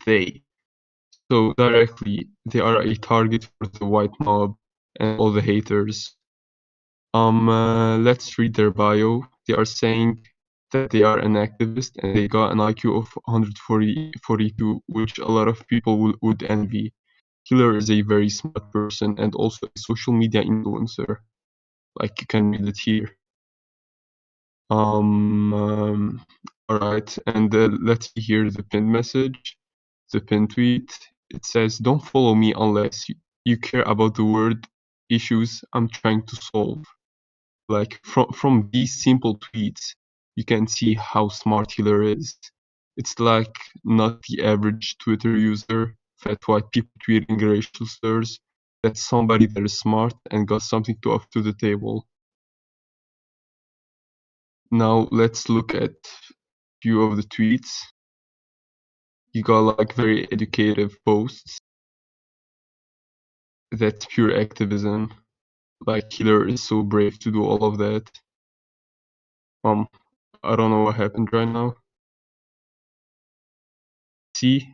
they. So directly, they are a target for the white mob and all the haters. Let's read their bio. They are saying that they are an activist and they got an IQ of 142, which a lot of people would envy. Helear is a very smart person and also a social media influencer. Like you can read it here. Alright, and let's see here the pinned message, the pinned tweet. It says, "Don't follow me unless you care about the world issues I'm trying to solve." Like from these simple tweets, you can see how smart Helear is. It's like not the average Twitter user, fat white people tweeting racial slurs. That's somebody that is smart and got something to offer to the table. Now let's look at few of the tweets. You got like very educative posts. That's pure activism. Like Helear is so brave to do all of that. I don't know what happened right now. See,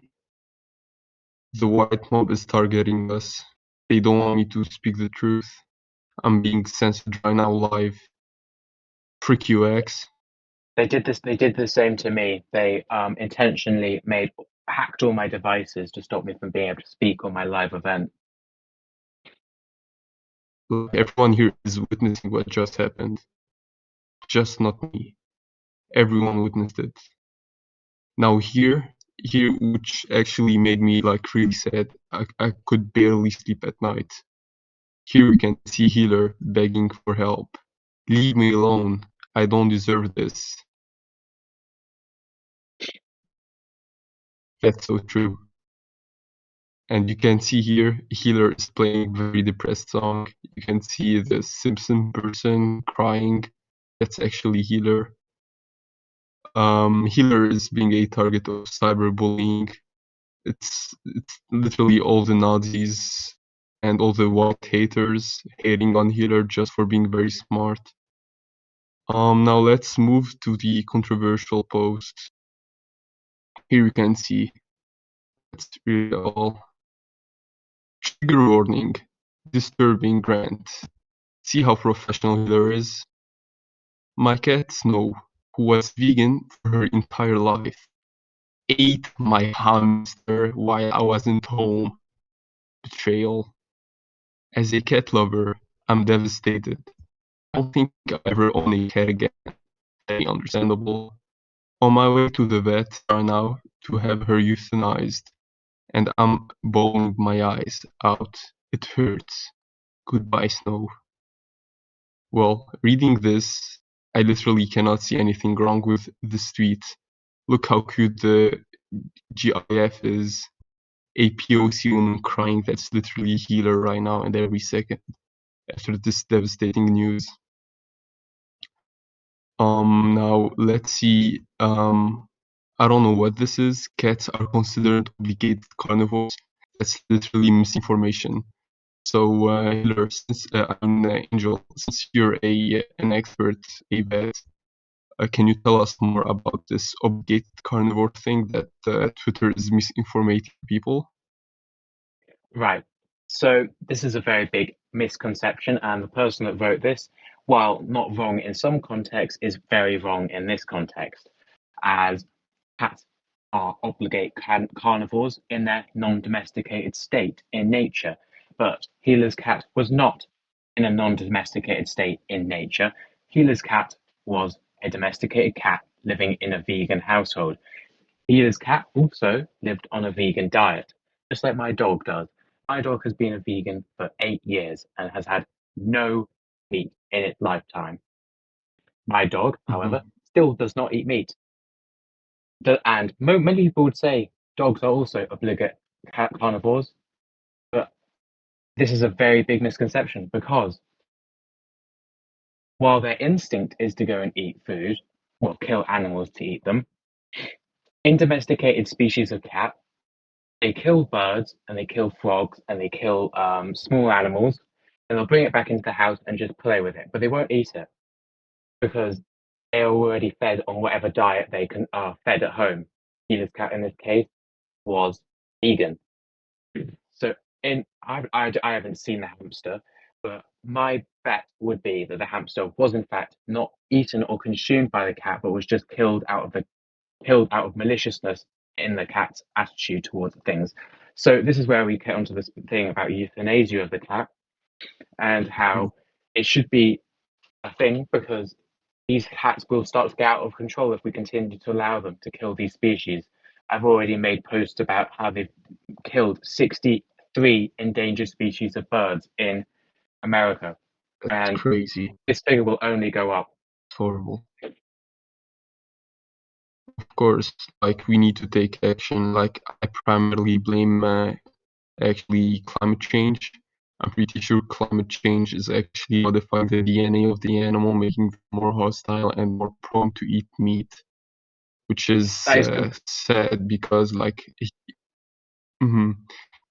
the white mob is targeting us. They don't want me to speak the truth. I'm being censored right now live. Frick you, X. They did this. They did the same to me. They intentionally hacked all my devices to stop me from being able to speak on my live event. Like, everyone here is witnessing what just happened. Just not me. Everyone witnessed it. Now here, which actually made me like really sad. I could barely sleep at night. Here we can see Helear begging for help. Leave me alone. I don't deserve this. That's so true. And you can see here, Helear is playing a very depressed song. You can see the Simpson person crying. That's actually Helear. Helear is being a target of cyberbullying. It's literally all the Nazis and all the white haters hating on Helear just for being very smart. Now let's move to the controversial post. Here you can see. Let's read it all. Trigger warning. Disturbing rant. See how professional Helear is? My cat Snow, who was vegan for her entire life, ate my hamster while I wasn't home. Betrayal. As a cat lover, I'm devastated. I don't think I'll ever own a cat again. Very understandable. On my way to the vet right now to have her euthanized, and I'm bawling my eyes out. It hurts. Goodbye, Snow. Well, reading this, I literally cannot see anything wrong with this tweet. Look how cute the GIF is. A POC woman crying, that's literally Helear right now and every second after this devastating news. Now let's see. I don't know what this is. Cats are considered obligated carnivores. That's literally misinformation. So, Helear, since I'm Angel, since you're an expert, a vet, can you tell us more about this obligated carnivore thing that Twitter is misinforming people? Right. So this is a very big misconception, and the person that wrote this, while not wrong in some contexts, is very wrong in this context, as cats are obligate carnivores in their non-domesticated state in nature. But Helear's cat was not in a non-domesticated state in nature. Helear's cat was a domesticated cat living in a vegan household. Helear's cat also lived on a vegan diet, just like my dog does. My dog has been a vegan for 8 years and has had no meat in its lifetime. My dog, however, Mhm. still does not eat meat. And many people would say dogs are also obligate carnivores, but this is a very big misconception because while their instinct is to go and eat food, well, kill animals to eat them, in domesticated species of cat, they kill birds and they kill frogs and they kill small animals, and they'll bring it back into the house and just play with it, but they won't eat it because they're already fed on whatever diet they can are fed at home. Helear's cat in this case was vegan. So I haven't seen the hamster, but my bet would be that the hamster was in fact not eaten or consumed by the cat, but was just killed out of maliciousness in the cat's attitude towards things. So this is where we get onto this thing about euthanasia of the cat and Mhm. how it should be a thing because these cats will start to get out of control if we continue to allow them to kill these species. I've already made posts about how they've killed 63 endangered species of birds in America, That's and crazy. this figure will only go up. It's horrible. Of course, like we need to take action. Like I primarily blame actually climate change. I'm pretty sure climate change is actually modifying the DNA of the animal, making them more hostile and more prone to eat meat, which is That is sad because mhm,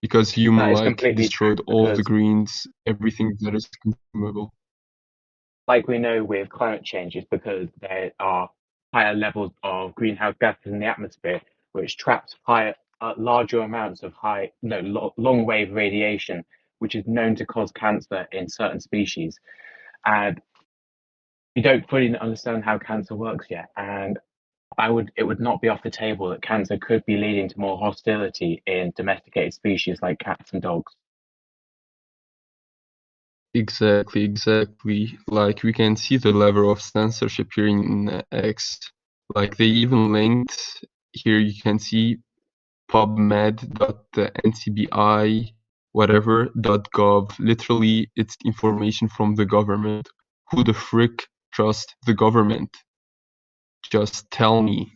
because human that is like completely destroyed true all the because, greens, everything that is consumable. like we know with climate change, is because there are higher levels of greenhouse gases in the atmosphere, which traps larger amounts of long wave radiation, which is known to cause cancer in certain species. And we don't fully understand how cancer works yet. And it would not be off the table that cancer could be leading to more hostility in domesticated species like cats and dogs. Exactly, exactly. Like we can see the level of censorship here in X. Like they even linked here. You can see pubmed.ncbi whatever.gov. Literally, it's information from the government. Who the frick trusts the government? Just tell me.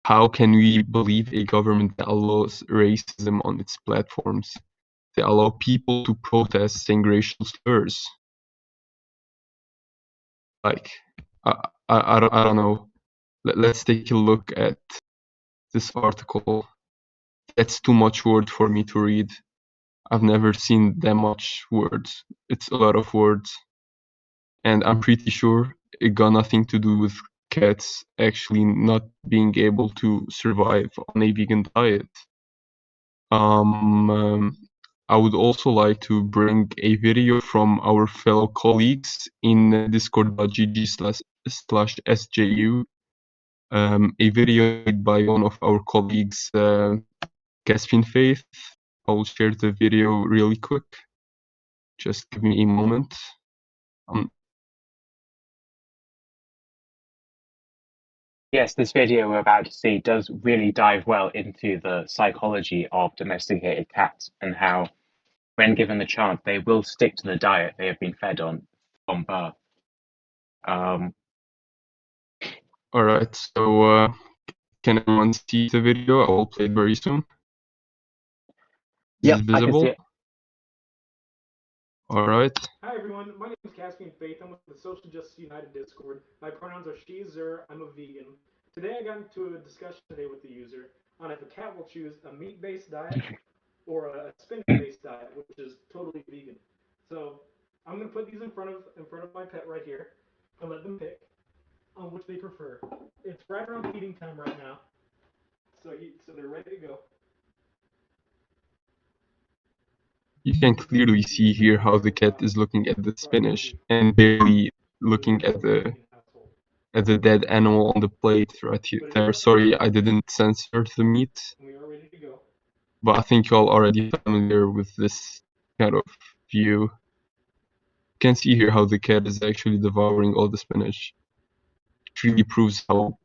How can we believe a government that allows racism on its platforms? They allow people to protest saying racial slurs. Like, I don't know. Let's take a look at this article. That's too much word for me to read. I've never seen that much words. It's a lot of words. And I'm pretty sure it got nothing to do with cats actually not being able to survive on a vegan diet. Um, um, I would also like to bring a video from our fellow colleagues in discord.gg/SJU. A video made by one of our colleagues, Caspian Faith. I will share the video really quick. Just give me a moment. Um, Yes, this video we're about to see does really dive well into the psychology of domesticated cats and how, when given the chance, they will stick to the diet they have been fed on from birth. Um, all right, so can everyone see the video? I will play it very soon. Is yep, it I can see visible? it. All right. Hi everyone, my name is Caspian Faith. I'm with the Social Justice United Discord. My pronouns are she, her, I'm a vegan. Today I got into a discussion today with the user on if a cat will choose a meat-based diet or a spinach-based diet, which is totally vegan. So I'm gonna put these in front of my pet right here and let them pick on which they prefer. It's right around feeding time right now, so they're ready to go. You can clearly see here how the cat is looking at the spinach and barely looking at the dead animal on the plate right here, there. Sorry, I didn't censor the meat, We are ready to go. but I think you're already familiar with this kind of view. You can see here how the cat is actually devouring all the spinach. It really proves how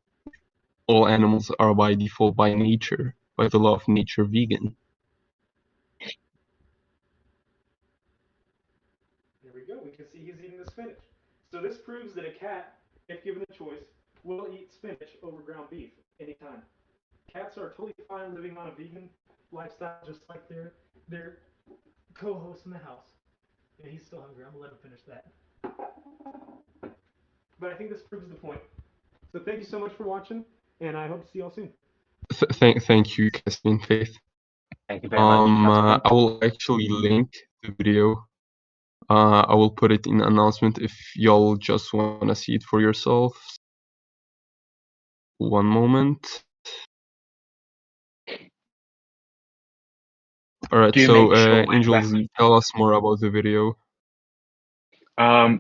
all animals are by default, by nature, by the law of nature, vegan. There we go. We can see he's eating the spinach. So this proves that a cat, if given the choice, will eat spinach over ground beef anytime. Cats are totally fine living on a vegan lifestyle, just like their co-host in the house. Yeah, he's still hungry. I'm gonna let him finish that. But I think this proves the point. So thank you so much for watching, and I hope to see y'all soon. Thank you, Caspian Faith. Thank you very much, Caspian. I will actually link the video. I will put it in announcement if y'all just wanna see it for yourselves. One moment. All right, Do so make sure when Angels, tell us more about the video.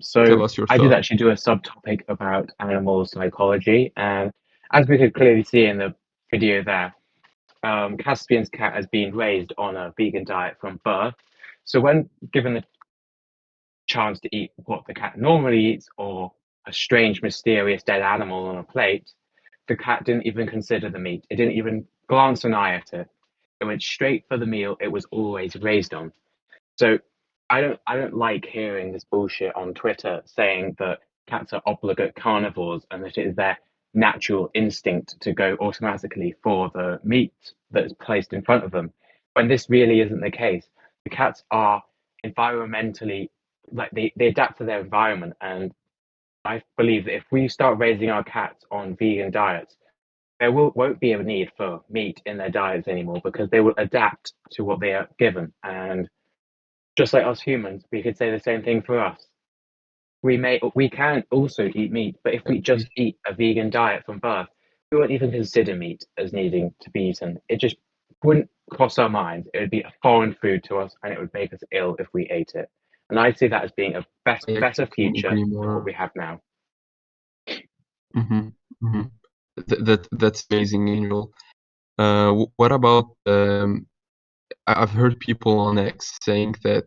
So Tell us your I did thought. actually do a subtopic about animal psychology, and as we could clearly see in the video there, Caspian's cat has been raised on a vegan diet from birth. So when given the chance to eat what the cat normally eats or a strange, mysterious dead animal on a plate, the cat didn't even consider the meat. It didn't even glance an eye at it. It went straight for the meal it was always raised on. So I don't like hearing this bullshit on Twitter saying that cats are obligate carnivores and that it is their natural instinct to go automatically for the meat that's placed in front of them, when this really isn't the case. The cats are environmentally, like they adapt to their environment, and I believe that if we start raising our cats on vegan diets, there won't be a need for meat in their diets anymore because they will adapt to what they are given. And just like us humans, we could say the same thing for us. We can also eat meat, but if we just eat a vegan diet from birth, we won't even consider meat as needing to be eaten. It just wouldn't cross our minds. It would be a foreign food to us, and it would make us ill if we ate it. And I see that as being a I better actually couldn't future agree than what more. we have now. Mm-hmm. Mm-hmm. That's amazing, Angel. What about I've heard people on X saying that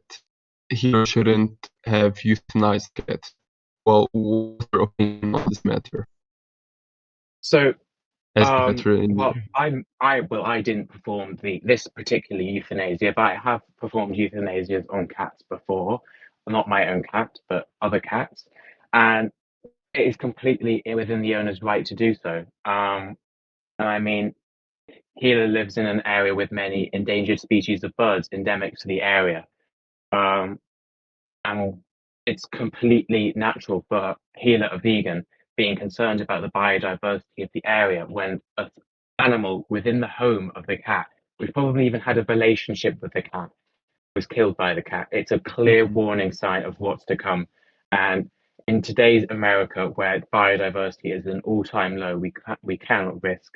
Hero shouldn't have euthanized cats. Well, what's your opinion on this matter So, as a veterinarian? I didn't perform this particular euthanasia, but I have performed euthanasias on cats before, not my own cat, but other cats, and it is completely within the owner's right to do so. And I mean, Gila lives in an area with many endangered species of birds endemic to the area. Um, and it's completely natural for Gila, a vegan, being concerned about the biodiversity of the area when an animal within the home of the cat, which probably even had a relationship with the cat, was killed by the cat. It's a clear Mhm. warning sign of what's to come. And in today's America, where biodiversity is an all-time low, we cannot risk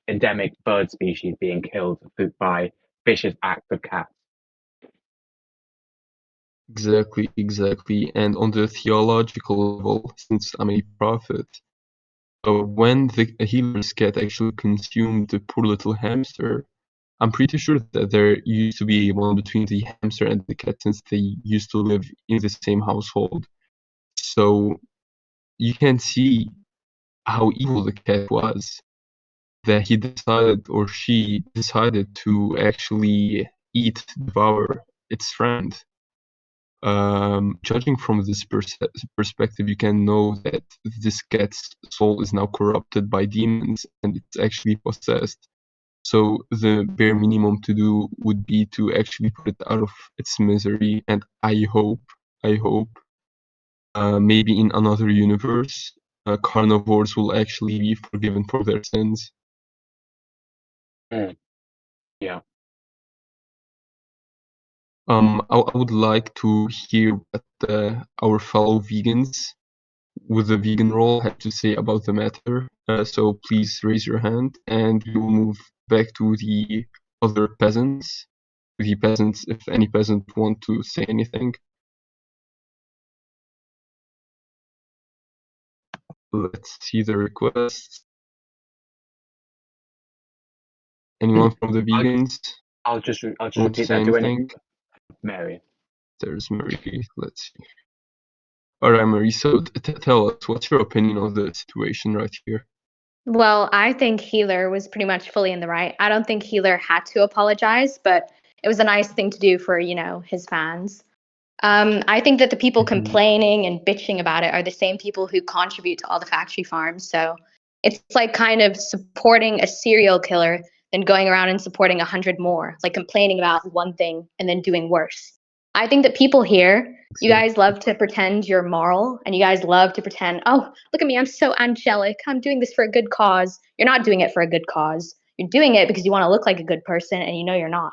endemic bird species being killed by vicious acts of cats. Exactly, exactly. And on the theological level, since I'm a prophet, when the healer's cat actually consumed the poor little hamster, I'm pretty sure that there used to be a bond between the hamster and the cat since they used to live in the same household. So you can see how evil the cat was, that he decided or she decided to actually devour its friend. Judging from this perspective, you can know that this cat's soul is now corrupted by demons and it's actually possessed. So the bare minimum to do would be to actually put it out of its misery. And I hope, maybe in another universe, carnivores will actually be forgiven for their sins. Mm, yeah. I would like to hear what our fellow vegans with the vegan role have to say about the matter. So please raise your hand, and we will move back to the other peasants. The peasants, if any peasant want to say anything, let's see the requests. Anyone from the I'll, vegans I'll just want to repeat say that. Do any anything? Mary? There's Marie. Let's see. All right, Marie. So tell us, what's your opinion on the situation right here? Well, I think Healer was pretty much fully in the right. I don't think Healer had to apologize, but it was a nice thing to do for, his fans. I think that the people Mhm. complaining and bitching about it are the same people who contribute to all the factory farms. So it's like kind of supporting a serial killer than going around and supporting 100 more, like complaining about one thing and then doing worse. I think that people here, you guys love to pretend you're moral and you guys love to pretend, oh, look at me, I'm so angelic. I'm doing this for a good cause. You're not doing it for a good cause. You're doing it because you want to look like a good person and you know you're not.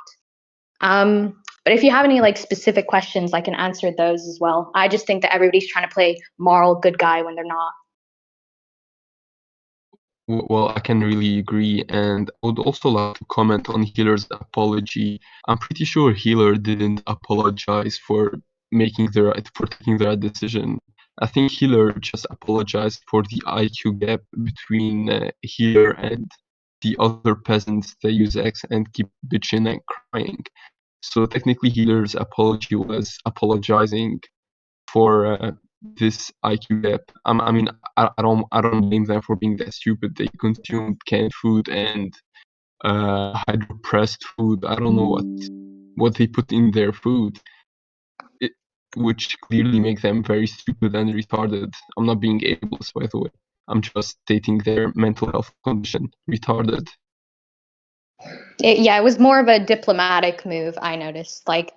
But if you have any like specific questions, I can answer those as well. I just think that everybody's trying to play moral good guy when they're not. Well, I can really agree, and I would also like to comment on Healer's apology. I'm pretty sure Healer didn't apologize for taking the right decision. I think Healer just apologized for the IQ gap between Healer and the other peasants that use X and keep bitching and crying. So technically, Healer's apology was apologizing for this IQ gap. I mean, I don't blame them for being that stupid. They consumed canned food and hydropressed food. I don't know what they put in their food, it, which clearly make them very stupid and retarded. I'm not being ableist, by the way. I'm just stating their mental health condition. Retarded. Yeah, it was more of a diplomatic move, I noticed. Like,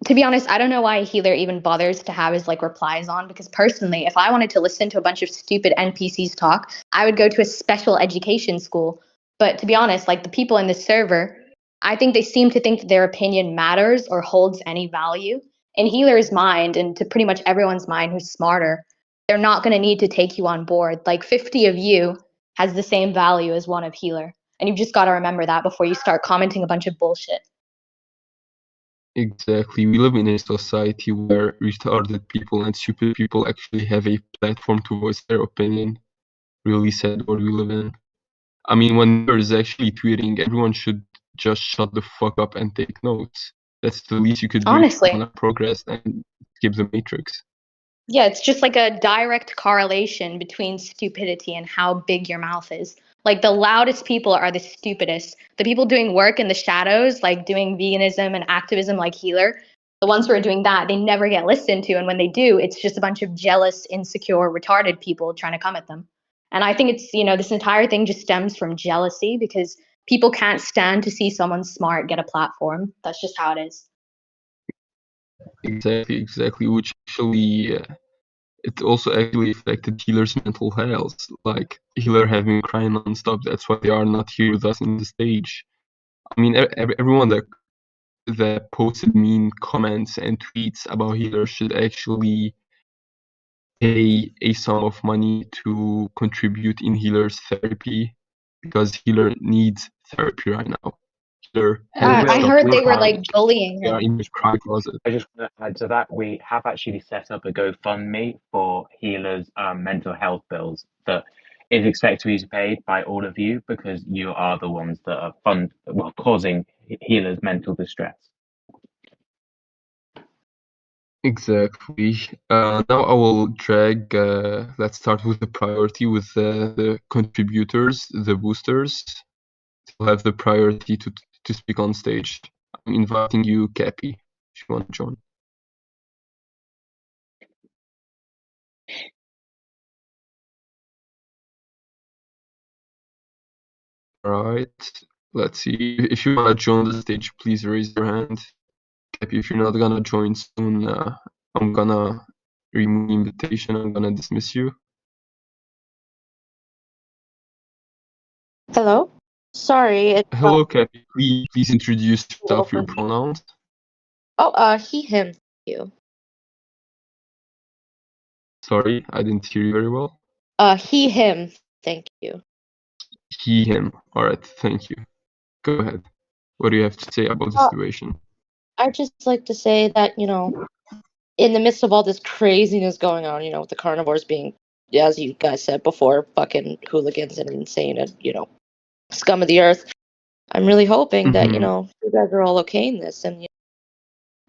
to be honest, I don't know why Healer even bothers to have his like replies on, because personally, if I wanted to listen to a bunch of stupid NPCs talk, I would go to a special education school. But to be honest, like the people in the server, I think they seem to think that their opinion matters or holds any value. In Healer's mind, and to pretty much everyone's mind who's smarter, they're not going to need to take you on board. Like 50 of you has the same value as one of Healer. And you've just got to remember that before you start commenting a bunch of bullshit. Exactly. We live in a society where retarded people and stupid people actually have a platform to voice their opinion. Really sad world we live in. I mean, when Healer is actually tweeting, everyone should just shut the fuck up and take notes. That's the least you could do if you Honestly. want to progress and skip the matrix. Yeah, it's just like a direct correlation between stupidity and how big your mouth is. Like the loudest people are the stupidest. The people doing work in the shadows, like doing veganism and activism like Healer, the ones who are doing that, they never get listened to. And when they do, it's just a bunch of jealous, insecure, retarded people trying to come at them. And I think it's, this entire thing just stems from jealousy because people can't stand to see someone smart get a platform. That's just how it is. Exactly. Which actually, it also actually affected Healer's mental health. Like Healer having crying nonstop. That's why they are not here with us in the stage. I mean, everyone that posted mean comments and tweets about Healer should actually pay a sum of money to contribute in Healer's therapy because Healer needs therapy right now. Healer We hasn't I will. stopped heard they were crying. like bullying They are him. in his cry closet. I just want to add to that. We have actually set up a GoFundMe for Healer's mental health bills that is expected to be paid by all of you because you are the ones that are causing Healer's mental distress. Exactly. Now I will drag. Let's start with the priority with the contributors, the boosters. They'll have the priority to speak on stage. I'm inviting you, Cappy, if you want to join. All right. Let's see. If you want to join the stage, please raise your hand. Cappy, if you're not gonna join soon, I'm gonna remove the invitation. I'm gonna dismiss you. Hello? Sorry, it's Hello, Cappy. Please introduce a little yourself, your fuzzy. pronouns. Oh, he, him. Thank you. Sorry, I didn't hear you very well. He, him. Thank you. He, him. All right, thank you. Go ahead. What do you have to say about the Uh, situation? I'd just like to say that, in the midst of all this craziness going on, with the carnivores being, as you guys said before, fucking hooligans and insane and, scum of the earth, I'm really hoping that, Mm-hmm. you guys are all okay in this. And,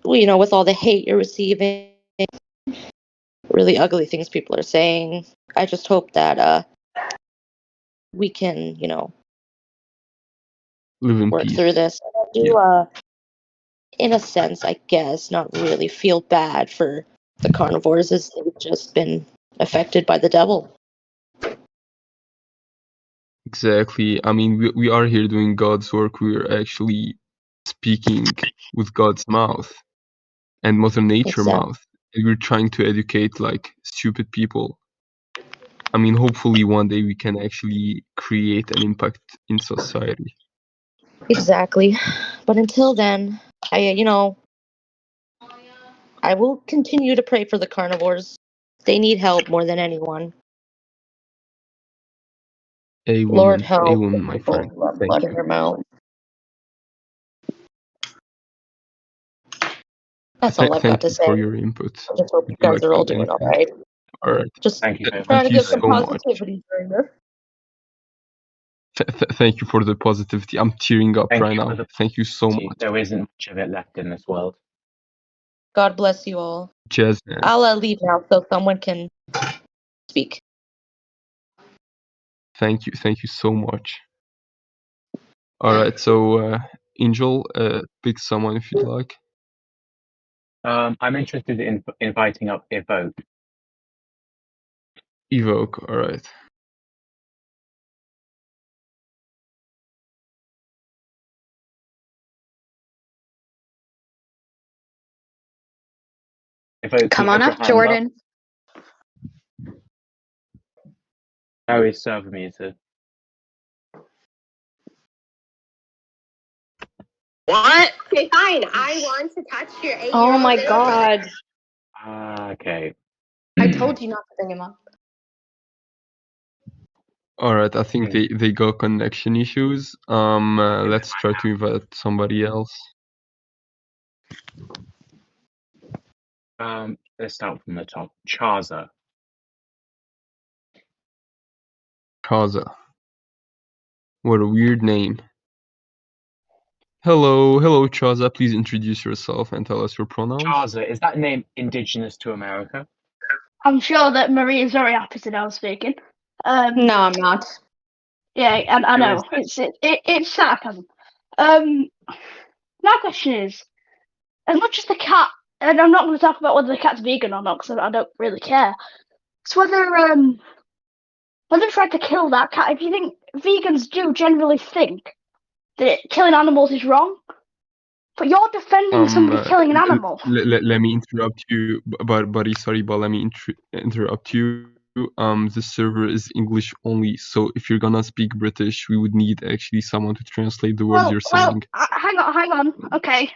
with all the hate you're receiving, really ugly things people are saying, I just hope that we can, Live in work through peace. this. I Yeah, do, in a sense, I guess, not really feel bad for the carnivores as they've just been affected by the devil. exactly. I mean, we are here doing God's work. We're actually speaking with God's mouth and Mother Nature Exactly. mouth. And we're trying to educate like stupid people. I mean, hopefully one day we can actually create an impact in society. Exactly. But until then, I will continue to pray for the carnivores. They need help more than anyone. Lord A help woman, my people friend. who have Thank blood you. in their mouth. That's all I've got Thank to you say. for your input. I just hope you Would you guys like are to all add doing all anything? right. All right. Just Thank you very trying much. to Thank you get some so much. positivity during this. Thank you for the positivity. I'm tearing up Thank right you now. for the Thank you so positivity. much. There isn't much of it left in this world. God bless you all. Jazz, man. I'll leave now so someone can speak. Thank you so much. All right, so Angel, pick someone if you'd like. I'm interested in inviting up Evoke. Evoke, all right. Evoke, Come you on had your up, hand Jordan. up. How is server muted? What? Okay, fine. I want to touch your 8-year-old. Oh my god. Okay. I told you not to bring him up. All right, I think they got connection issues. Let's try to invite somebody else. Let's start from the top. Chaza. Chaza. What a weird name. Hello, Chaza. Please introduce yourself and tell us your pronouns. Chaza, is that name indigenous to America? I'm sure that Marie is very happy to know I'm speaking. No, I'm not. Yeah, I Who know. is It's sarcasm. My question is, as much as the cat, and I'm not going to talk about whether the cat's vegan or not, because I don't really care. It's whether they tried to kill that cat. If you think vegans do generally think that killing animals is wrong, but you're defending somebody killing an animal. Let me interrupt you, buddy. Sorry, but let me interrupt you. The server is English only, so if you're gonna speak British, we would need actually someone to translate the words you're saying. Hang on. Okay.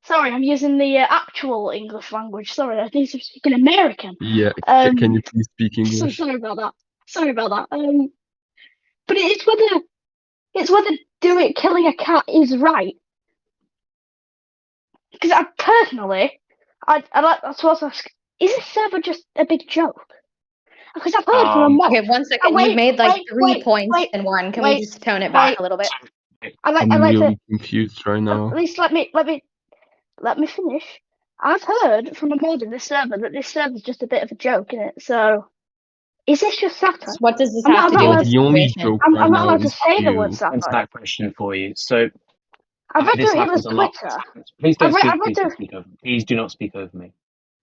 Sorry, I'm using the actual English language. Sorry, I need to speak in American. Yeah, can you please speak English? Sorry about that. But it's whether killing a cat is right. Because I personally, I'd like to also ask: is this server just a big joke? Because I've heard from a mod. Okay, 1 second. You've made like three points in one. Can we just tone it back a little bit? I'm really confused right now. At least let me finish. I've heard from a mod in this server that this server's just a bit of a joke in it. So, is this just satire? What does this I'm have to not do with allowed. the The only situation? joke I'm right not now allowed to is say the you. word Answer satire. that question for you. So I've read this through Hitler's happens a lot. Twitter. Please don't speak. I've read Please don't through. speak over. Please do not speak over me.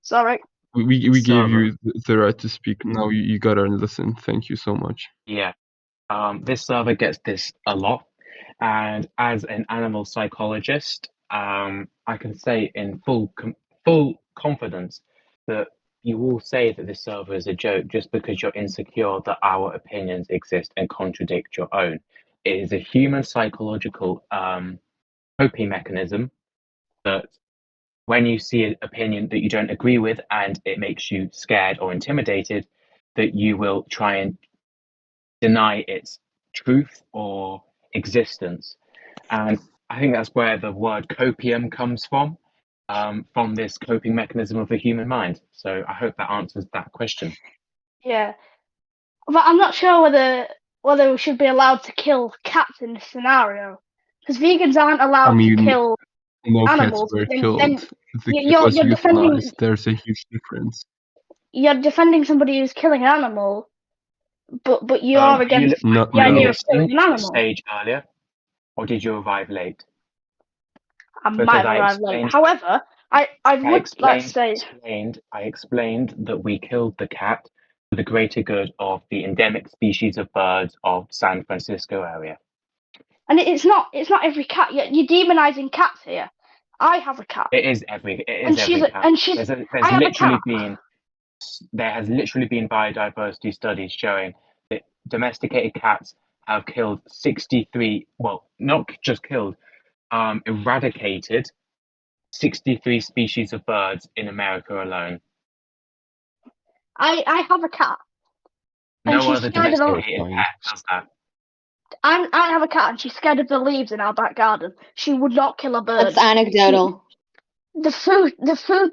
Sorry. We gave Server. you the right to speak. Now you gotta listen. Thank you so much. Yeah. This server gets this a lot, and as an animal psychologist, I can say in full confidence that you will say that this server is a joke just because you're insecure that our opinions exist and contradict your own. It is a human psychological coping mechanism that when you see an opinion that you don't agree with and it makes you scared or intimidated, that you will try and deny its truth or existence. And I think that's where the word copium comes from this coping mechanism of the human mind. So I hope that answers that question. Yeah, but I'm not sure whether we should be allowed to kill cats in this scenario, because vegans aren't allowed to kill no cats animals. were Then killed. The cat you're was defending euthanized. There's a huge difference. somebody who's killing an animal, but you are against Not the idea no. of killing an To the animal. stage earlier, or did you arrive late? I Because might have arrived late. However, I would like to say I explained that we killed the cat for the greater good of the endemic species of birds of San Francisco area. and it's not every cat. You're demonizing cats here. I have a cat. It is every and cat. I have a cat. There has literally been biodiversity studies showing that domesticated cats have killed 63, well, not just killed, eradicated 63 species of birds in America alone. I have a cat. And No she's other scared of the. domesticated pet does that. I have a cat, and she's scared of the leaves in our back garden. She would not kill a bird. That's anecdotal. The food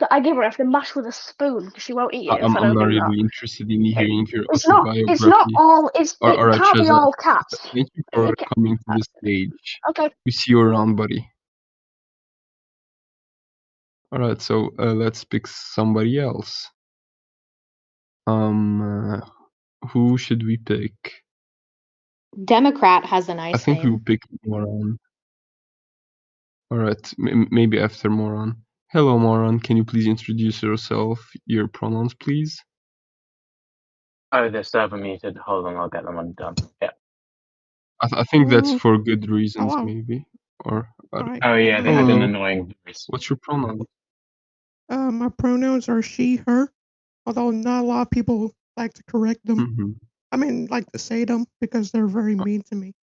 that I give her, I have to mash with a spoon because she won't eat it if I'm I don't not do that. really interested in hearing your It's not autobiography. all. All It right, can't be Shazza, all cats. thank you for It coming to the stage. Okay. We see you around, buddy. All right, so let's pick somebody else. Who should we pick? Democrat has a nice I think name. we'll pick Moran. All right, maybe after Moran. Hello, Moran. Can you please introduce yourself? Your pronouns, please. Oh, the server muted. Hold on, I'll get them undone. Yeah. I think that's Hello. for good reasons, Hello. maybe. Or Right. Oh yeah, they had an Hello. annoying voice. What's your pronoun? My pronouns are she, her, although not a lot of people like to correct them. Mm-hmm. I mean, like to say them because they're very mean to me.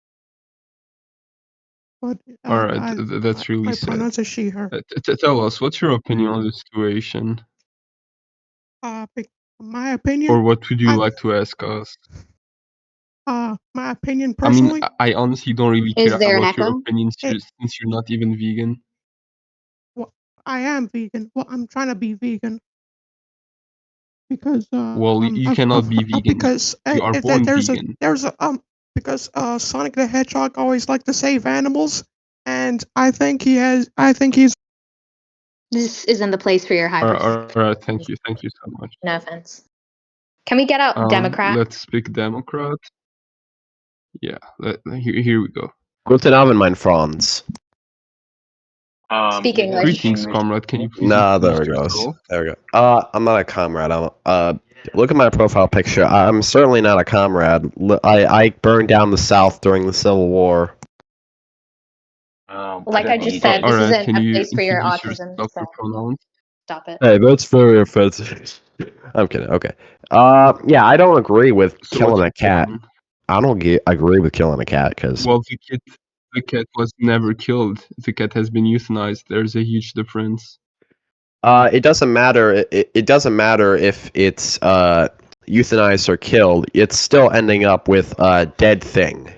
But All right, that's really my sad. pronouns are she, her. Tell us, what's your opinion on the situation? My opinion. Or what would you like to ask us? My opinion I mean, personally. I honestly don't really Is care there an about your echo? opinion Hey. since you're not even vegan. Well, I am vegan. Well, I'm trying to be vegan because Well, you cannot be vegan. because You are born vegan. Because Sonic the Hedgehog always liked to save animals, and I think he's. This isn't the place for your All hyper. right, thank you so much. No offense. Can we get out Democrat? Let's pick Democrat. Yeah, here we go. Guten Abend, mein Franz. Speak English. Greetings, comrade. Can you please Nah, there introduce it goes. yourself? There we go. I'm not a comrade. Look at my profile picture. I'm certainly not a comrade. I burned down the South during the Civil War. Like I just said, All this right, isn't can a you place for your introduce autism. yourself So your pronouns? stop it. Hey, that's very offensive. I'm kidding. Okay. Yeah, I don't agree with So killing a what's cat. your I don't agree with killing a cat because. Well, the cat was never killed. The cat has been euthanized. There's a huge difference. It doesn't matter. It doesn't matter if it's euthanized or killed. It's still ending up with a dead thing.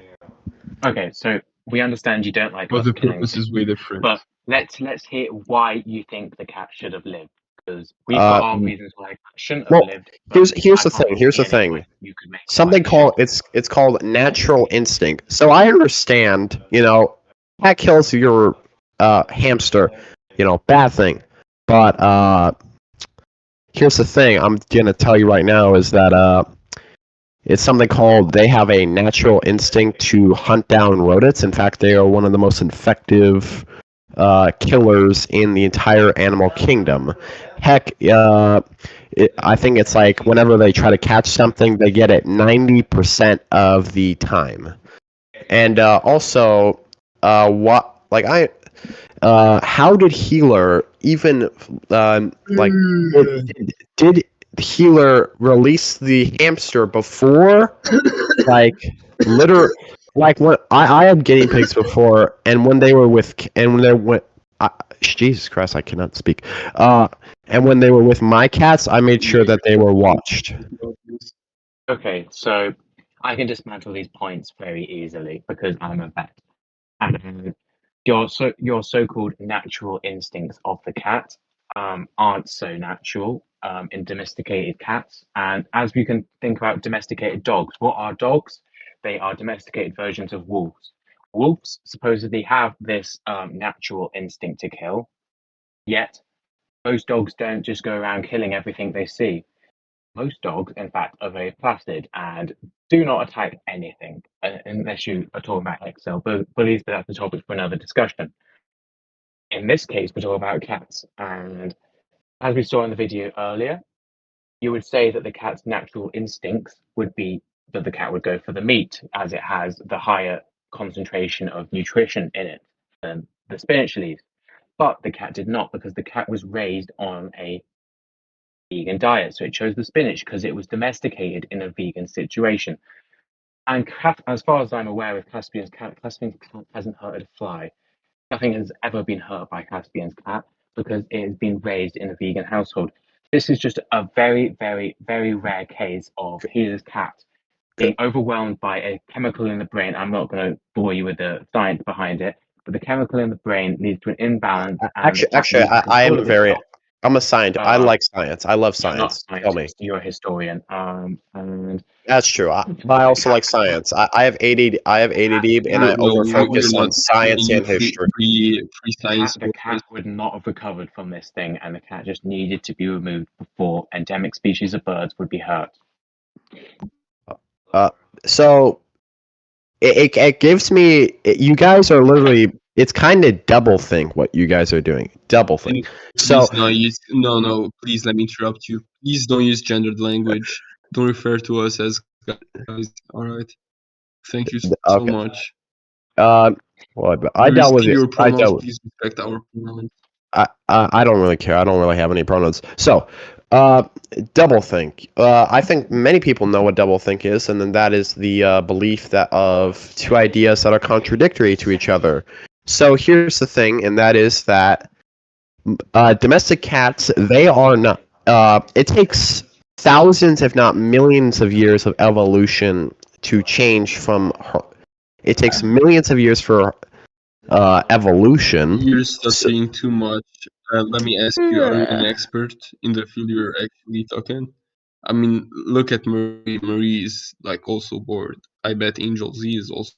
Okay, so we understand you don't like But us the killing purpose things, is way different. but let's hear why you think the cat should have lived, because we've got our reasons why it shouldn't have Well, lived. But here's I the can't thing. see Here's the any thing. way you could make Something why it called should. it's called natural instinct. So I understand, cat kills your hamster, bad thing. But here's the thing. I'm gonna tell you right now is that it's something called they have a natural instinct to hunt down rodents. In fact, they are one of the most effective killers in the entire animal kingdom. Heck, I think it's like whenever they try to catch something, they get it 90% of the time. And also, how did Healer even did Healer release the hamster before when I had guinea pigs before, and when they were Jesus Christ, I cannot speak. And when they were with my cats, I made sure that they were watched. Okay, so I can dismantle these points very easily because I'm a vet. And your so-called natural instincts of the cat aren't so natural in domesticated cats. And as we can think about domesticated dogs, what are dogs? They are domesticated versions of wolves. Wolves supposedly have this natural instinct to kill, yet most dogs don't just go around killing everything they see. Most dogs, in fact, are very placid and do not attack anything unless you are talking about XL bullies, but that's a topic for another discussion. In this case, we're talking about cats, and as we saw in the video earlier, you would say that the cat's natural instincts would be that the cat would go for the meat, as it has the higher concentration of nutrition in it than the spinach leaves. But the cat did not, because the cat was raised on a vegan diet, so it chose the spinach because it was domesticated in a vegan situation. And as far as I'm aware, with Caspian's cat hasn't hurt a fly. Nothing has ever been hurt by Caspian's cat because it has been raised in a vegan household. This is just a very, very, very rare case of his cat being overwhelmed by a chemical in the brain. I'm not going to bore you with the science behind it, but the chemical in the brain leads to an imbalance, and the cat Actually, loses I control am of itself. I'm a scientist. I like science. I love You're not a science. Tell me. scientist. You're a historian. And That's true. But I also like science. I have ADD. I have ADD, and I No, we're overfocus on not science any and history. free science the borders. cat would not have recovered from this thing, and the cat just needed to be removed before endemic species of birds would be hurt. So it gives me. You guys are literally. It's kind of double think what you guys are doing. Double think. So Please not use. No. Please let me interrupt you. Please don't use gendered language. Don't refer to us as guys. All right. Thank you so okay. much. Well, I We dealt with respect it. your I pronouns. dealt. Please respect our pronouns. I don't really care. I don't really have any pronouns. So, double think. I think many people know what double think is, and then that is the belief that of two ideas that are contradictory to each other. So here's the thing, and that is that domestic cats, they are not. It takes thousands, if not millions, of years of evolution to change from. It takes millions of years for evolution. You're stuttering too much. Let me ask you, are you an expert in the field you're actually talking? I mean, look at Marie. Marie is like also bored. I bet Angel Z is also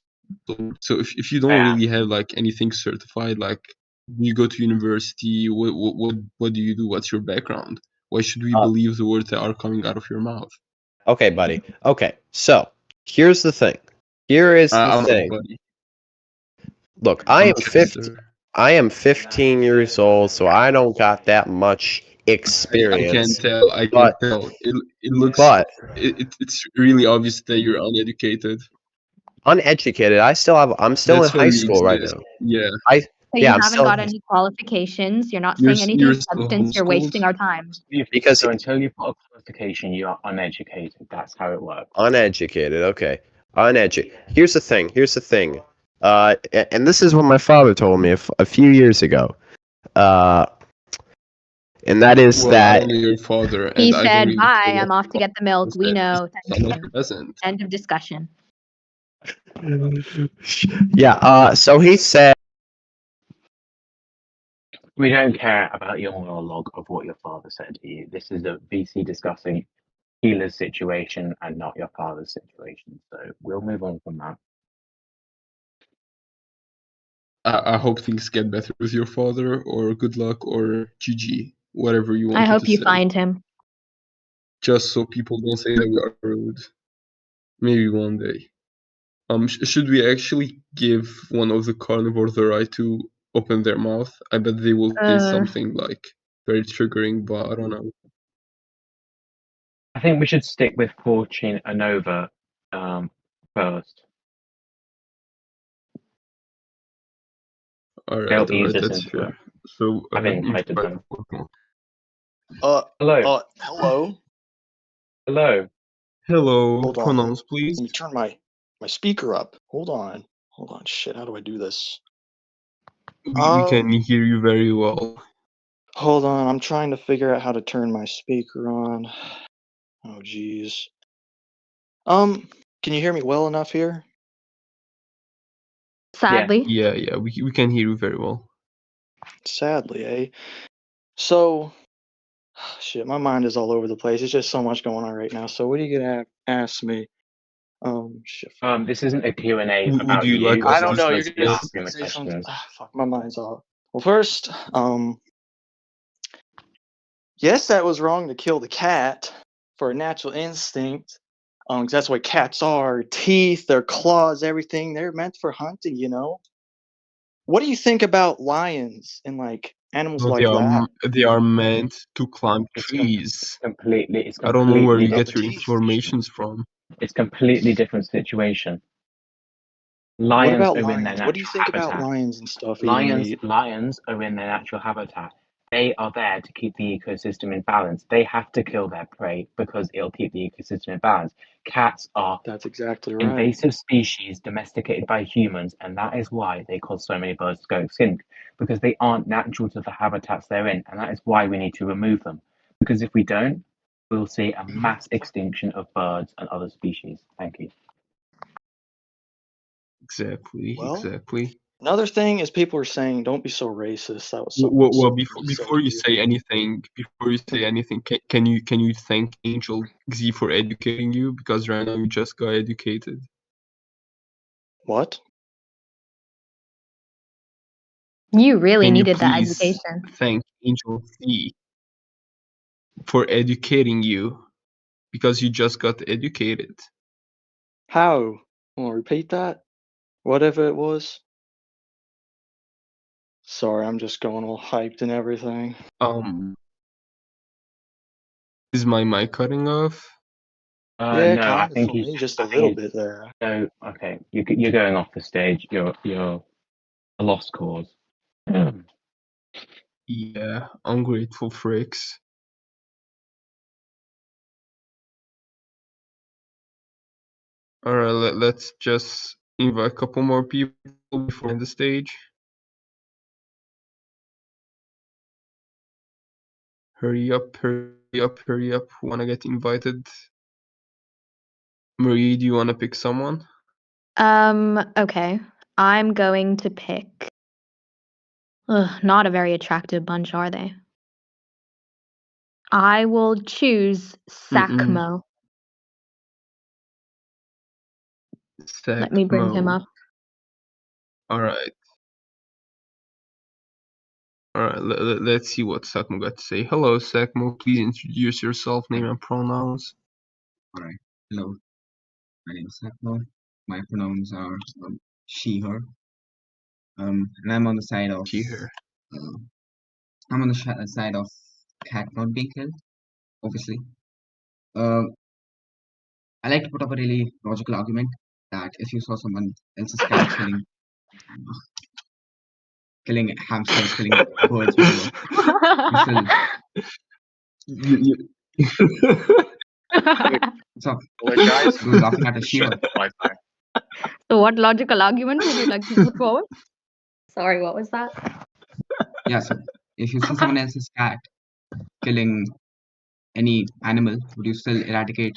bored. So if you don't really have like anything certified, like you go to university, what do you do? What's your background? Why should we believe the words that are coming out of your mouth? Okay, buddy. Okay, so here's the thing. Here is the I'm thing. not buddy. Look, I'm Chester. I am 15 years old, so I don't got that much I experience. can tell. I can But tell. It looks. but It's really obvious that you're uneducated. uneducated, I'm still in That's why high we school right exist. now. Yeah. So you I'm haven't still got any qualifications. You're not You're saying anything you're of still substance. You're homeschooled. wasting our time. because So until you've got a qualification, you are uneducated. That's how it works. uneducated. Okay, uneducated. Here's the thing. And this is what my father told me a few years ago. And that is Well, that I'm only your father, He and I don't said, really "Bye. care what I'm off to get the milk. We that know. sound Thank like you." a peasant. End of discussion. yeah. So he said. We don't care about your monologue of what your father said to you. This is a VC discussing Healer's situation and not your father's situation. So we'll move on from that. I hope things get better with your father, or good luck, or GG, whatever you I wanted hope to you say. find him. Just so people don't say that we are rude. Maybe one day. Should we actually give one of the carnivores the right to open their mouth? I bet they will say something like very triggering, but I don't know. I think we should stick with Fortune Anova first. All They'll right, ease us that's into it. fair. So, I've invited them. Hello. Hello. Hello. Hello, Hold on. pronouns, please. Let me turn my speaker up. Hold on. Shit, how do I do this? We can hear you very well. Hold on. I'm trying to figure out how to turn my speaker on. Oh, jeez. Can you hear me well enough here? Sadly. Yeah, we can hear you very well. Sadly, eh? So, shit, my mind is all over the place. It's just so much going on right now. So, what are you gonna ask me? Shit. This isn't a Q&A Would about you like you. us I don't to know. Let's You're gonna ask him the say something. questions. Fuck, my mind's all. Well, first, yes, that was wrong to kill the cat for a natural instinct. 'Cause that's what cats are. Teeth, their claws, everything. They're meant for hunting, you know? What do you think about lions and like animals No, like that? they are meant to climb It's trees. completely I don't know where you Without get the your teeth. informations from. It's completely different situation. What Lions about are in their lions? What do you natural think about habitat. lions and stuff eating meat? Lions are in their natural habitat. They are there to keep the ecosystem in balance. They have to kill their prey because it'll keep the ecosystem in balance. Cats are That's exactly right. invasive species domesticated by humans, and that is why they cause so many birds to go extinct, because they aren't natural to the habitats they're in, and that is why we need to remove them. Because if we don't, we'll see a mass extinction of birds and other species. Thank you. Exactly. Well, Exactly. Another thing is people are saying, "Don't be so racist." That was Well, so before you say anything, can you thank Angel Z for educating you, because right now you just got educated. What? You really Can you needed that please education. thank Angel Z for educating you, because you just got educated. How? Want to repeat that? Whatever it was. Sorry, I'm just going all hyped and everything. Is my mic cutting off? Yeah, No, I kind of think for me, just a I little think bit there. so. Okay, you're going off the stage. You're a lost cause. Yeah, ungrateful freaks. Alright, let's just invite a couple more people before the stage. Hurry up, hurry up, hurry up. Wanna get invited? Marie, do you wanna pick someone? Okay. I'm going to pick. Ugh, not a very attractive bunch, are they? I will choose Sakmo. Let me bring him Sakmo. up. Alright. Alright, let's see what Sakmo got to say. Hello, Sakmo. Please introduce yourself, name and pronouns. Alright, hello. My name is Sakmo. My pronouns are she, her. And I'm on the side of She, her. I'm on the side of cat not being killed, obviously. I like to put up a really logical argument that if you saw someone else's cat killing hamsters, killing birds, whatever, you still You, what's up? Apologize. You're laughing at a she, her. Wi-Fi. So, what logical argument would you like to put forward? Sorry, what was that? Yeah, so if you see someone else's cat killing any animal, would you still eradicate?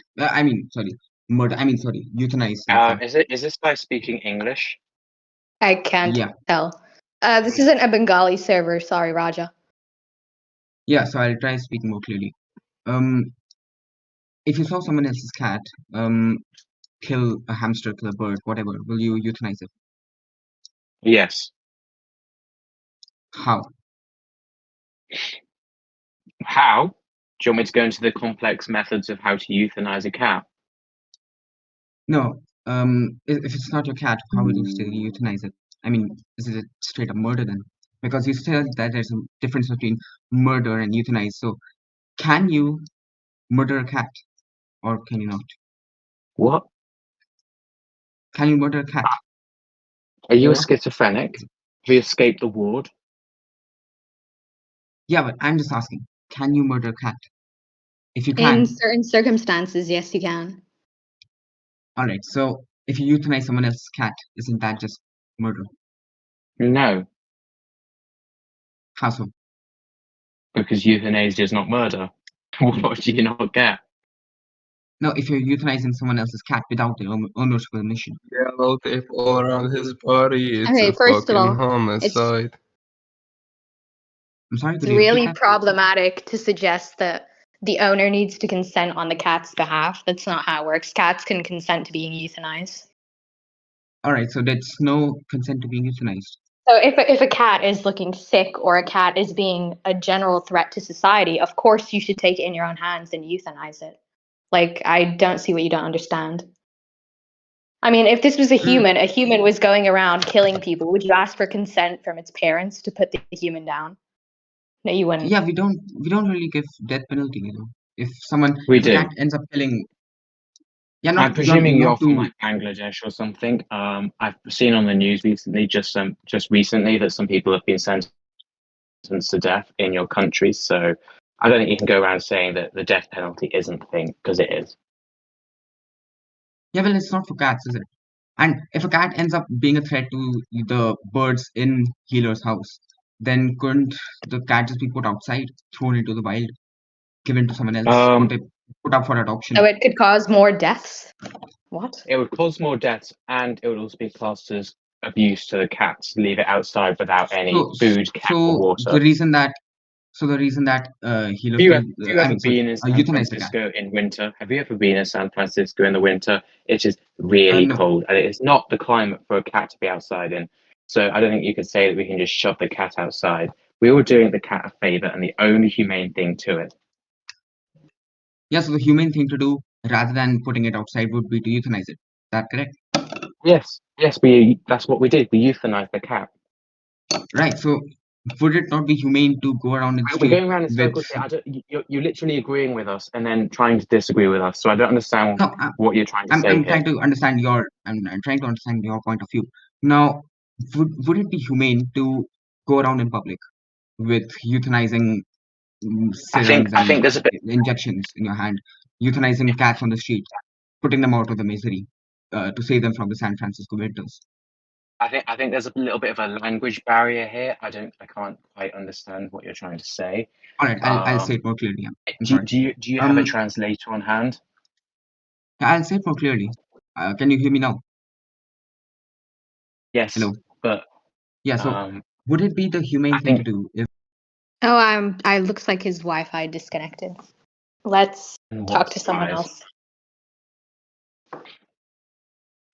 Murder. Euthanize something. Is this guy speaking English? I can't Yeah, tell. This isn't a Bengali server. Sorry, Raja. yeah. So I'll try speaking more clearly. If you saw someone else's cat, kill a hamster, kill a bird, whatever, will you euthanize it? Yes. How? How? Do you want me to go into the complex methods of how to euthanize a cat? No. If it's not your cat, how will you still euthanize it? I mean, is it straight up murder then? Because you said that there's a difference between murder and euthanize. So, can you murder a cat, or can you not? What? Can you murder a cat? Are you a schizophrenic? Have you escaped the ward? Yeah, but I'm just asking. Can you murder a cat? If you In can, certain circumstances, yes, you can. all right. So, if you euthanize someone else's cat, isn't that just murder? No, How so? because euthanasia is not murder. What do you not get? No, if you're euthanizing someone else's cat without their owner's permission. yellow tape all around his body. It's Okay, a first of fucking all, homicide. I'm sorry, it's could you repeat really that? problematic to suggest that the owner needs to consent on the cat's behalf. That's not how it works. Cats can consent to being euthanized. All right, so there's no consent to being euthanized. So if a cat is looking sick or a cat is being a general threat to society, of course you should take it in your own hands and euthanize it. Like, I don't see what you don't understand. I mean, if this was a human was going around killing people, would you ask for consent from its parents to put the human down? No, you wouldn't. Yeah, we don't really give death penalty, you know. If We a cat do. ends up killing, yeah, I'm presuming you're not from to. like Bangladesh or something. I've seen on the news recently, just recently, that some people have been sentenced to death in your country. So I don't think you can go around saying that the death penalty isn't a thing, because it is. Yeah, well, it's not for cats, is it? And if a cat ends up being a threat to the birds in Healer's house, then couldn't the cat just be put outside, thrown into the wild, given to someone else? Could they put up for adoption. So it could cause more deaths? What? It would cause more deaths, and it would also be classed as abuse to the cats. Leave it outside without any food, cat, or So water. the reason that Helear killed, Have you ever been in San euthanized the cat. Francisco in winter? Have you ever been in San Francisco in the winter? It's just really No. cold, and it's not the climate for a cat to be outside in. So I don't think you could say that we can just shove the cat outside. We were doing the cat a favor, and the only humane thing to it. Yeah, so the humane thing to do rather than putting it outside would be to euthanize it. Is that correct? Yes, that's what we did. We euthanized the cat. Right. So would it not be humane to go around in the We're street going around in with? circles here. You're literally agreeing with us and then trying to disagree with us. So I don't understand what you're trying to say I'm here. trying to understand I'm trying to understand your point of view. Now, would it be humane to go around in public with euthanizing serums I think and there's a bit. injections in your hand, euthanizing cats on the street, putting them out of the misery, to save them from the San Francisco winters? I think there's a little bit of a language barrier here. I can't quite understand what you're trying to say. All right, I'll say it more clearly. I'm sorry. Do you have a translator on hand? I'll say it more clearly. Can you hear me now? Yes. Hello. But yeah. So would it be the humane thing to do if? Oh, I looks like his Wi-Fi disconnected. Let's talk to someone else.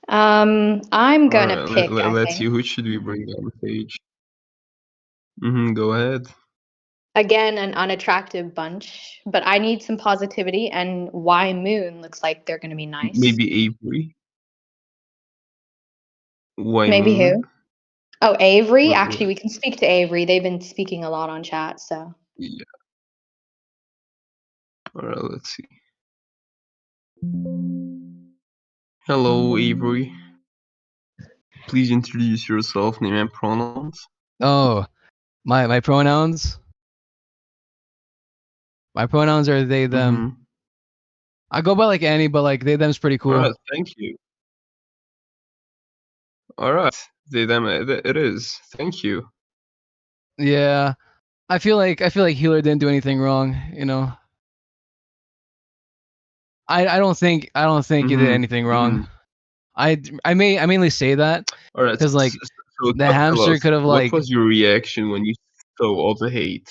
I'm gonna pick. Let's see, who should we bring on stage? Go ahead. Again, an unattractive bunch, but I need some positivity, and Y Moon looks like they're gonna be nice. Maybe Avery. Y Maybe Moon? who? Oh, Avery? Actually, we can speak to Avery. They've been speaking a lot on chat, so. Yeah. Alright, let's see. Hello, Avery. Please introduce yourself, name and pronouns. Oh, my pronouns? My pronouns are they, them. I go by like Annie, but like they, them's pretty cool. Alright, thank you. Alright, they, them, it is. Thank you. Yeah, I feel like Helear didn't do anything wrong, you know. I don't think he did anything wrong. I mainly say that because like so the hamster could have like. What was your reaction when you saw all the hate?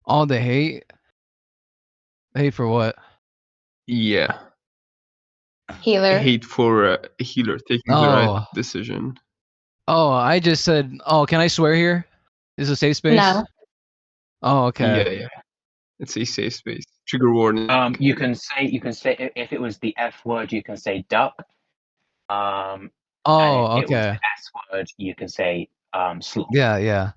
All the hate? Hate for what? Yeah. Helear. Hate for Helear taking the right decision. Oh, I just said. Oh, can I swear here? Is it a safe space? No. Oh, okay. Yeah. It's a safe space. Trigger warning. You can say if it was the F word, you can say duck. Oh, and if okay. it was the S word, you can say sloth. Yeah.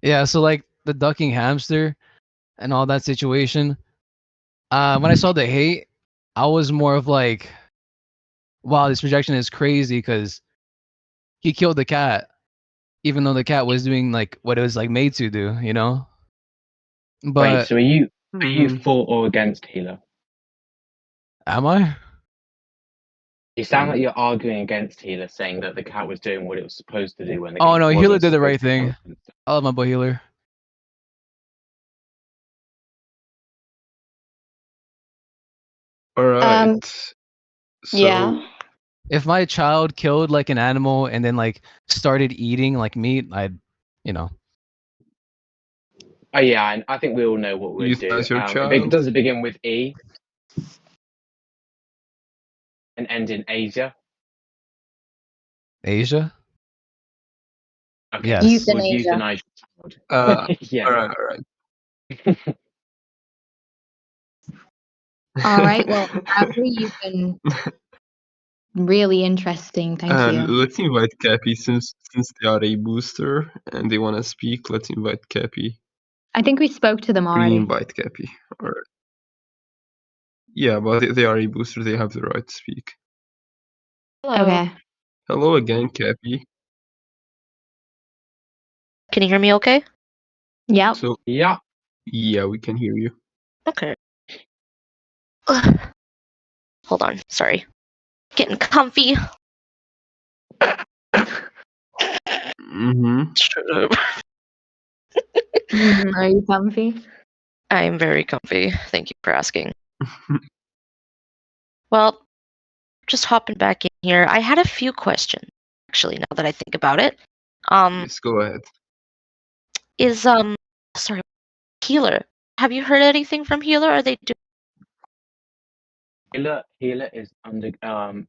Yeah, so like the ducking hamster and all that situation. When I saw the hate, I was more of like, wow, this rejection is crazy because he killed the cat, even though the cat was doing like what it was like made to do, you know? But wait, so are you for or against Helear? Am I? You sound like you're arguing against Helear, saying that the cat was doing what it was supposed to do when the Oh cat no, wasn't Helear did the right supposed to thing. I love my boy Helear. Alright. So yeah. If my child killed like an animal and then like started eating like meat, I'd, you know. Oh yeah, and I think we all know what we'd do. Euthanize your child? Does it begin with E and end in Asia? Asia? Okay. Yes. Euthanasia. Yeah. Alright. All right. Well, Avery, you've been really interesting. Thank you. Let's invite Cappy since they are a booster and they want to speak. Let's invite Cappy. I think we spoke to them already. Re-invite Cappy. Alright. Yeah, but they are a booster. They have the right to speak. Hello. Okay. Hello again, Cappy. Can you hear me okay? Yep. So yeah, we can hear you. Okay. Hold on. Sorry. Getting comfy. Mm-hmm. Shut up. Are you comfy? I'm very comfy. Thank you for asking. Well, just hopping back in here. I had a few questions, actually, now that I think about it. Yes, go ahead. Is sorry, Healer. Have you heard anything from Healer? Are they Hela is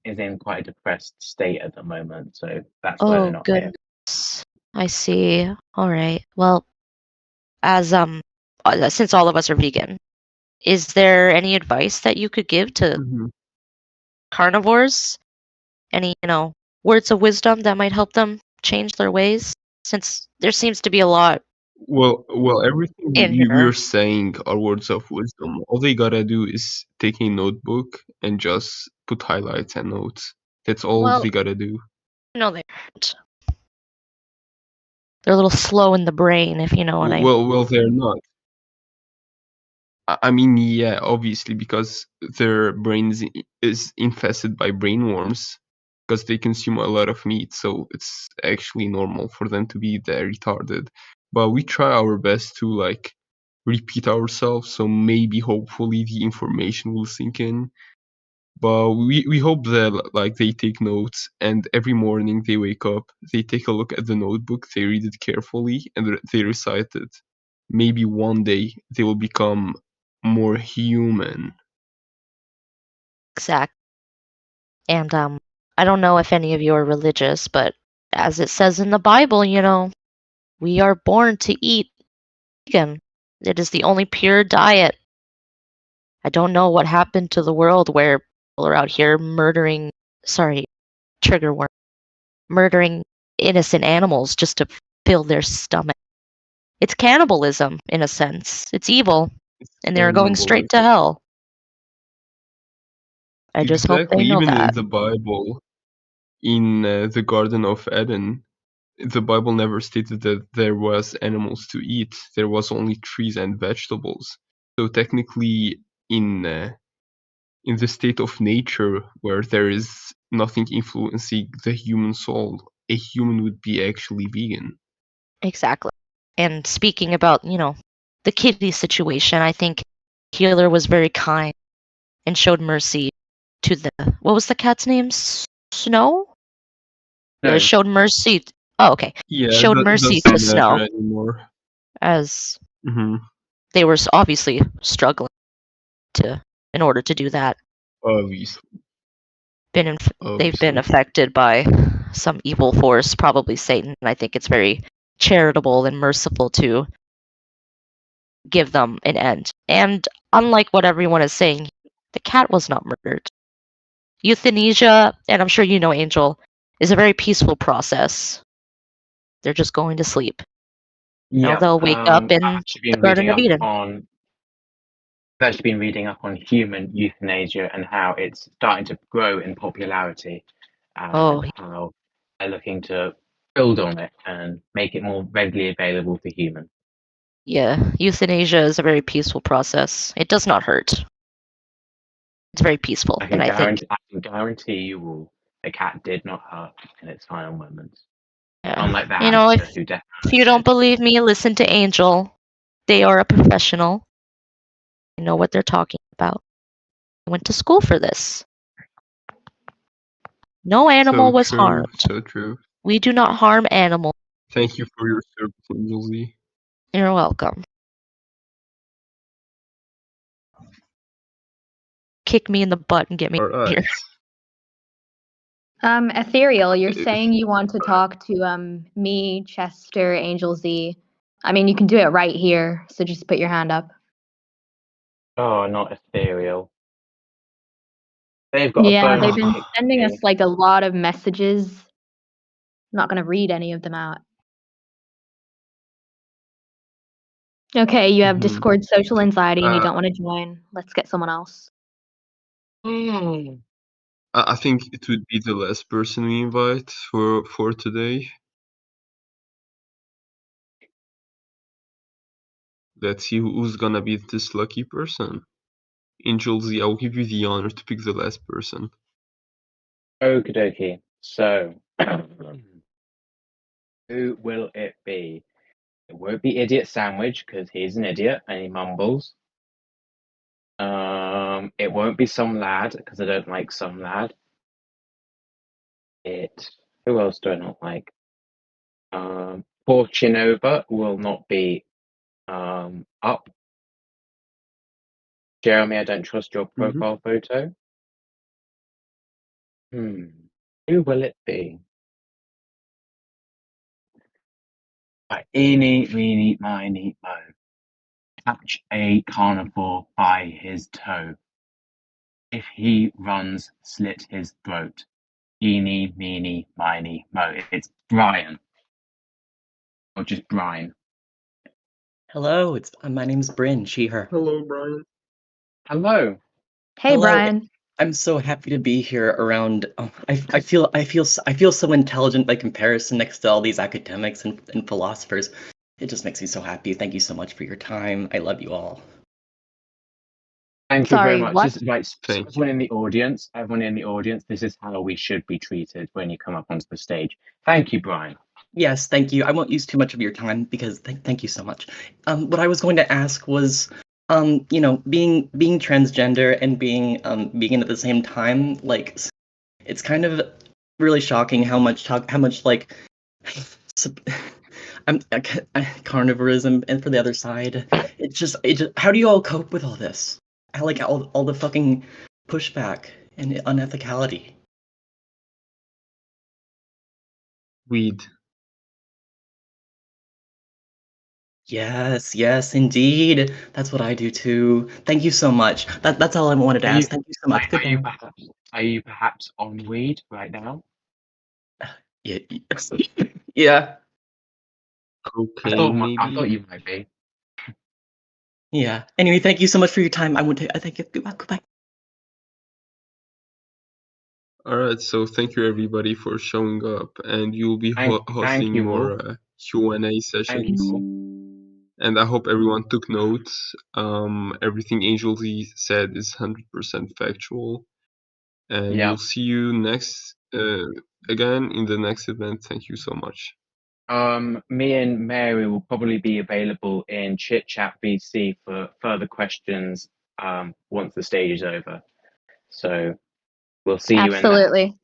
in quite a depressed state at the moment, so that's why they're Oh, not here. goodness. I see. All right. Well, as since all of us are vegan, is there any advice that you could give to Mhm. carnivores? Any, words of wisdom that might help them change their ways? Since there seems to be a lot Well, everything in we're here. saying are words of wisdom. All they gotta do is take a notebook and just put highlights and notes. That's all Well, they gotta do. no, they aren't. They're a little slow in the brain, if you know what I mean. Well, they're not. I mean, yeah, obviously, because their brains is infested by brain worms, because they consume a lot of meat, so it's actually normal for them to be that retarded. But we try our best to like repeat ourselves, so maybe hopefully the information will sink in. But we hope that like they take notes, and every morning they wake up, they take a look at the notebook, they read it carefully, and they recite it. Maybe one day they will become more human. Exact. And I don't know if any of you are religious, but as it says in the Bible, we are born to eat vegan. It is the only pure diet. I don't know what happened to the world where people are out here murdering, sorry, trigger word, murdering innocent animals just to fill their stomach. It's cannibalism in a sense. It's evil, It's and they're going straight to cannibalism. hell. I just hope they Exactly. know Even in that. the Bible, in the Garden of Eden, the Bible never stated that there was animals to eat. There was only trees and vegetables. So technically, in the state of nature where there is nothing influencing the human soul, a human would be actually vegan. Exactly. And speaking about, the kitty situation, I think Healer was very kind and showed mercy to what was the cat's name? Snow? No, Showed mercy. Oh, okay. Yeah, Showed that mercy to doesn't matter Snow anymore. as Hmm. they were obviously struggling to in order to do that. Obviously, They've been obviously. affected by some evil force, probably Satan. And I think it's very charitable and merciful to give them an end. And unlike what everyone is saying, the cat was not murdered. Euthanasia, and I'm sure you know, Angel, is a very peaceful process. They're just going to sleep. yeah, They'll wake up I've in actually the been Garden reading of up Eden. on I've actually been reading up on human euthanasia and how it's starting to grow in popularity, Oh, and how they're looking to build on it and make it more readily available for humans. yeah. Euthanasia is a very peaceful process. It does not hurt. It's very peaceful. And I think, I can guarantee you all, the cat did not hurt in its final moments, yeah. unlike the hamster who If definitely you don't did. believe me, listen to Angel. They are a professional. They know what they're talking about. They went to school for this. No So animal was true, harmed. so true. We do not harm animals. Thank you for your service, Josie. You're welcome. Kick me in the butt and get me All out of here. right. Ethereal, you're If, saying you want to talk to me, Chester, Angel Z. I mean, you can do it right here, so just put your hand up. Oh, not ethereal. They've got a Yeah, bone they've to been pick sending with us me. like a lot of messages. I'm not going to read any of them out. Okay, you have mhm. Discord social anxiety and you uh, don't want to join. Let's get someone else. Mm. I think it would be the last person we invite for today. Let's see who's gonna be this lucky person. Angel Z, I'll give you the honor to pick the last person. Okie dokie. So, who will it be? It won't be Idiot Sandwich because he's an idiot and he mumbles. It won't be Some Lad because I don't like Some Lad. Who else do I not like? Fortunova will not be up. Jeremy, I don't trust your profile photo. Who will it be? Eeny, meeny, miny, mo. Catch a carnivore by his toe. If he runs, slit his throat. Eeny, meeny, miny, mo. It's Brian. Or just Brian. Hello, it's my name's Bryn, she, her. Hello, Brian. Hello. Hey, Hello. Brian. I'm so happy to be here around. I feel so intelligent by comparison next to all these academics and philosophers. It just makes me so happy. Thank you so much for your time. I love you all. Thank you very much. What? This is right. Thank Everyone in the audience, this is how we should be treated when you come up onto the stage. Thank you, Brian. Yes, thank you. I won't use too much of your time because thank you so much. What I was going to ask was, being transgender and being vegan at the same time, like, it's kind of really shocking how much like carnivorism and for the other side. It just how do you all cope with all this? I like all the fucking pushback and unethicality. Weed. Yes, indeed. That's what I do too. Thank you so much. That's all I wanted to ask. Thank you so much. Goodbye. Are you perhaps on weed right now? Yeah. Yeah. Cocaine, maybe? I thought you might be. Yeah. Anyway, thank you so much for your time. I thank you. Goodbye. All right, so thank you everybody for showing up, and you'll be Thank hosting you more all. Q&A Thank sessions. you all. And I hope everyone took notes. Everything Angel Z said is 100% factual. And Yeah. we'll see you next again in the next event. Thank you so much. Me and Mary will probably be available in Chit Chat VC for further questions once the stage is over. So we'll see you in there. Absolutely.